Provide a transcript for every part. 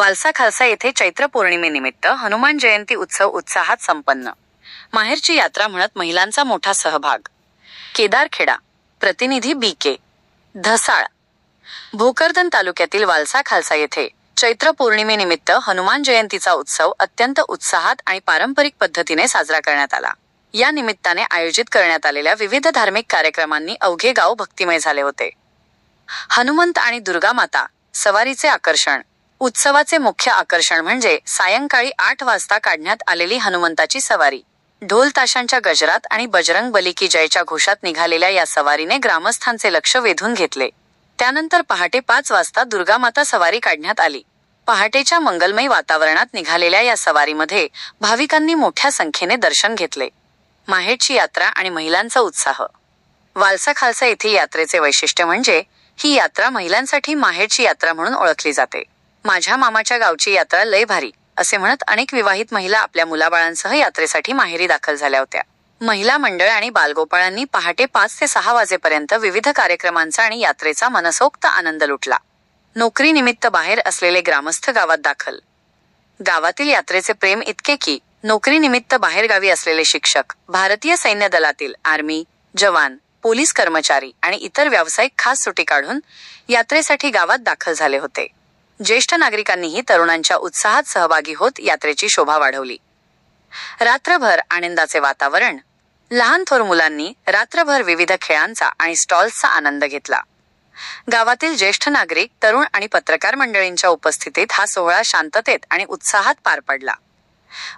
वालसा खालसा येथे चैत्र पौर्णिमेनिमित्त हनुमान जयंती उत्सव उत्साहात संपन्न. माहेरची यात्रा म्हणत महिलांचा मोठा सहभाग. केदारखेडा. प्रतिनिधी बी.के. धसाळ. भोकरदन तालुक्यातील वालसा खालसा येथे चैत्र पौर्णिमेनिमित्त हनुमान जयंतीचा उत्सव अत्यंत उत्साहात आणि पारंपरिक पद्धतीने साजरा करण्यात आला. या निमित्ताने आयोजित करण्यात आलेल्या विविध धार्मिक कार्यक्रमांनी अवघे गाव भक्तिमय झाले होते. हनुमंत आणि दुर्गामाता सवारीचे आकर्षण. उत्सवाचे मुख्य आकर्षण म्हणजे सायंकाळी 8 वाजता काढण्यात आलेली हनुमंताची सवारी. ढोल ताशांच्या गजरात आणि बजरंग बली की जयच्या घोषात निघालेल्या या सवारीने ग्रामस्थांचे लक्ष वेधून घेतले. त्यानंतर पहाटे 5 वाजता दुर्गामाता सवारी काढण्यात आली. पहाटेच्या मंगलमय वातावरणात निघालेल्या या सवारीमध्ये भाविकांनी मोठ्या संख्येने दर्शन घेतले. माहेरची यात्रा आणि महिलांचा उत्साह. वालसा खालसा येथील यात्रेचे वैशिष्ट्य म्हणजे ही यात्रा महिलांसाठी माहेरची यात्रा म्हणून ओळखली जाते. माझ्या मामाच्या गावची यात्रा लय भारी असे म्हणत अनेक विवाहित महिला आपल्या मुलाबाळांसह यात्रेसाठी माहेरी दाखल झाल्या होत्या. महिला मंडळ आणि बालगोपाळांनी पहाटे 5 ते 6 वाजेपर्यंत विविध कार्यक्रमांचा आणि यात्रेचा मनसोक्त आनंद लुटला. नोकरीनिमित्त बाहेर असलेले ग्रामस्थ गावात दाखल. गावातील यात्रेचे प्रेम इतके की नोकरीनिमित्त बाहेरगावी असलेले शिक्षक, भारतीय सैन्य दलातील आर्मी जवान, पोलीस कर्मचारी आणि इतर व्यावसायिक खास सुट्टी काढून यात्रेसाठी गावात दाखल झाले होते. ज्येष्ठ नागरिकांनीही तरुणांच्या उत्साहात सहभागी होत यात्रेची शोभा वाढवली. रात्रभर आनंदाचे वातावरण. लहान थोर मुलांनी रात्रभर विविध खेळांचा आणि स्टॉल्सचा आनंद घेतला. गावातील ज्येष्ठ नागरिक, तरुण आणि पत्रकार मंडळींच्या उपस्थितीत हा सोहळा शांततेत आणि उत्साहात पार पडला.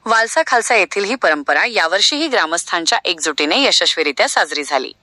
वालसा खालसा येथील ही परंपरा यावर्षीही ग्रामस्थांच्या एकजुटीने यशस्वीरित्या साजरी झाली.